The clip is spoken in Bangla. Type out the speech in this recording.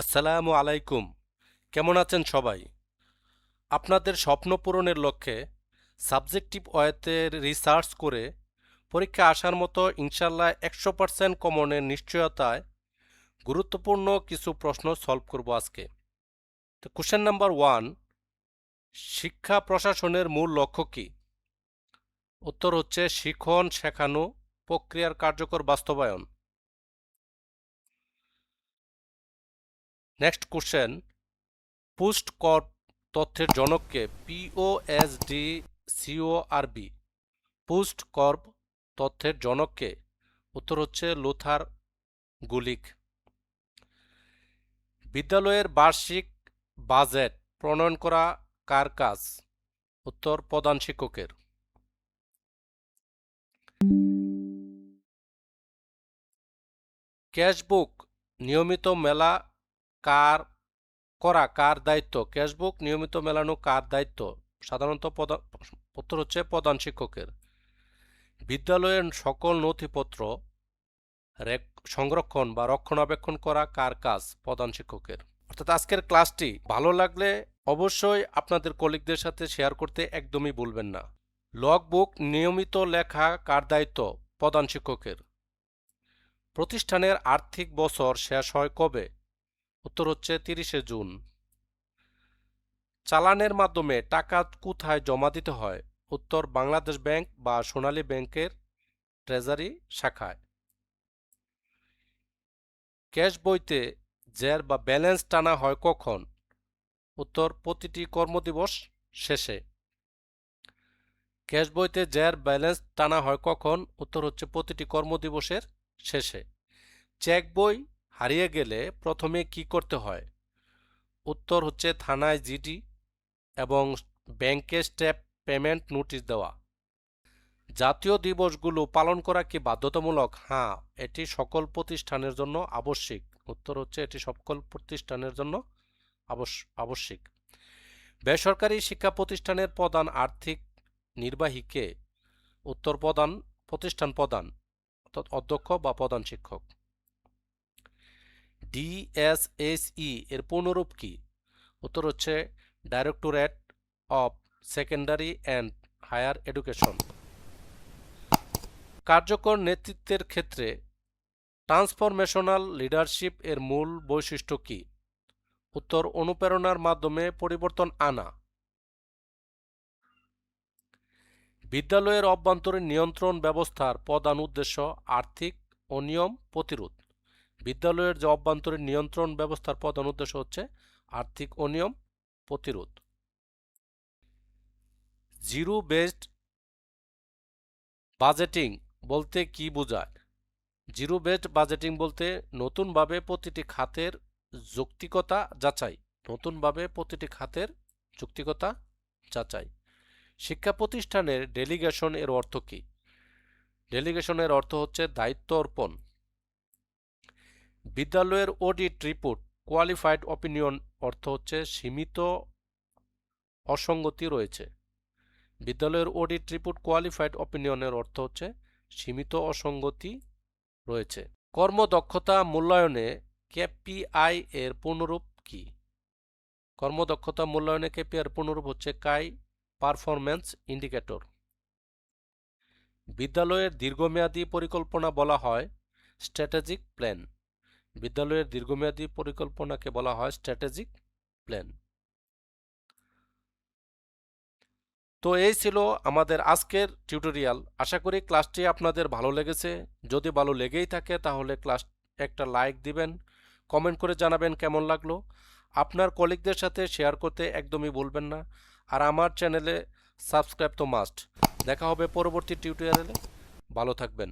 আসসালামু আলাইকুম। কেমন আছেন সবাই? আপনাদের স্বপ্ন পূরণের লক্ষ্যে সাবজেক্টিভ ওয়েতে রিসার্চ করে পরীক্ষা আসার মতো ইনশাল্লাহ 100% কমনের নিশ্চয়তায় গুরুত্বপূর্ণ কিছু প্রশ্ন সলভ করব আজকে। তো কোশ্চেন নাম্বার 1, শিক্ষা প্রশাসনের মূল লক্ষ্য কী? উত্তর হচ্ছে শিখন শেখানো প্রক্রিয়ার কার্যকর বাস্তবায়ন। নেক্সট কোশ্চেন, পোস্ট কর তথ্যের জনককে POSDCORB। পোস্ট কর্ব তথ্যের জনককে? উত্তর হচ্ছে লুথার গুলিক। বিদ্যালয়ের বার্ষিক বাজেট প্রণয়ন করা কার কাজ? উত্তর প্রধান শিক্ষকের। ক্যাশবুক নিয়মিত মেলা কার কার দায়িত্ব? ক্যাশবুক নিয়মিত মেলানো কার দায়িত্ব? সাধারণত উত্তর হচ্ছে প্রধান শিক্ষকের। বিদ্যালয়ের সকল নথিপত্র সংরক্ষণ বা রক্ষণাবেক্ষণ করা কার কাজ? প্রধান শিক্ষকের। অর্থাৎ আজকের ক্লাসটি ভালো লাগলে অবশ্যই আপনাদের কলিগদের সাথে শেয়ার করতে একদমই ভুলবেন না। লগবুক নিয়মিত লেখা কার দায়িত্ব? প্রধান শিক্ষকের। প্রতিষ্ঠানের আর্থিক বছর শেষ হয় কবে? উত্তর হচ্ছে 30শে জুন। চালানের মাধ্যমে টাকা কোথায় জমা দিতে হয়? উত্তর বাংলাদেশ ব্যাংক বা সোনালী ব্যাংকের ট্রেজারি শাখায়। ক্যাশ বইতে জের বা ব্যালেন্স টানা হয় কখন? উত্তর প্রতিটি কর্মদিবস শেষে। ক্যাশ বইতে জের ব্যালেন্স টানা হয় কখন? উত্তর হচ্ছে প্রতিটি কর্মদিবসের শেষে। চেক বই হারিয়ে গেলে প্রথমে কি করতে হয়? উত্তর হচ্ছে থানায় জিডি এবং ব্যাংকে স্টেপ পেমেন্ট নোটিশ দেওয়া। জাতীয় দিবসগুলো পালন করা কি বাধ্যতামূলক? হ্যাঁ, এটি সকল প্রতিষ্ঠানের জন্য আবশ্যিক। উত্তর হচ্ছে এটি সকল প্রতিষ্ঠানের জন্য আবশ্যিক। বেসরকারি শিক্ষা প্রতিষ্ঠানের প্রধান আর্থিক নির্বাহী কে? উত্তর প্রতিষ্ঠান প্রধান, অর্থাৎ অধ্যক্ষ বা প্রধান শিক্ষক। ডিএসএসই এর পূর্ণরূপ কি? উত্তর হচ্ছে directorate of secondary and higher education. কার্যকর নেতৃত্বের ক্ষেত্রে ট্রান্সফরমেশনাল লিডারশিপ এর মূল বৈশিষ্ট্য কি? উত্তর অনুপ্রেরণার মাধ্যমে পরিবর্তন আনা। বিদ্যালয়ের অভ্যন্তরীণ নিয়ন্ত্রণ ব্যবস্থার প্রধান উদ্দেশ্য আর্থিক অনিয়ম প্রতিরোধ। বিদ্যালয়ের যে অভ্যন্তরীণ নিয়ন্ত্রণ ব্যবস্থার প্রধান উদ্দেশ্য হচ্ছে আর্থিক অনিয়ম প্রতিরোধ। জিরো বেসড বাজেটিং বলতে কি বোঝায়? জিরো বেসড বাজেটিং বলতে নতুনভাবে প্রতিটি খাতের যৌক্তিকতা যাচাই। নতুনভাবে প্রতিটি খাতের যৌক্তিকতা যাচাই। শিক্ষা প্রতিষ্ঠানের ডেলিগেশন এর অর্থ কি? ডেলিগেশনের অর্থ হচ্ছে দায়িত্ব অর্পণ। বিদ্যালয়ের অডিট রিপোর্ট কোয়ালিফাইড অপিনিয়ন অর্থ হচ্ছে সীমিত অসঙ্গতি রয়েছে। বিদ্যালয়ের অডিট রিপোর্ট কোয়ালিফাইড অপিনিয়নের অর্থ হচ্ছে সীমিত অসঙ্গতি রয়েছে। কর্মদক্ষতা মূল্যায়নে কেপিআই এর পূর্ণরূপ কি? কর্মদক্ষতা মূল্যায়নে কেপিআই এর পূর্ণরূপ হচ্ছে কাই পারফরম্যান্স ইন্ডিকেটর। বিদ্যালয়ের দীর্ঘমেয়াদী পরিকল্পনা বলা হয় স্ট্র্যাটেজিক প্ল্যান। বিদ্যালয়ের দীর্ঘমেয়াদী পরিকল্পনাকে বলা হয় স্ট্র্যাটেজিক প্ল্যান। তো এই ছিল আমাদের আজকের টিউটোরিয়াল। আশা করি ক্লাসটি আপনাদের ভালো লেগেছে। যদি ভালো লেগেই থাকে তাহলে ক্লাস একটা লাইক দিবেন, কমেন্ট করে জানাবেন কেমন লাগলো। আপনার কলিগদের সাথে শেয়ার করতে একদমই ভুলবেন না। আর আমার চ্যানেলে সাবস্ক্রাইব তো মাস্ট। দেখা হবে পরবর্তী টিউটোরিয়ালে। ভালো থাকবেন।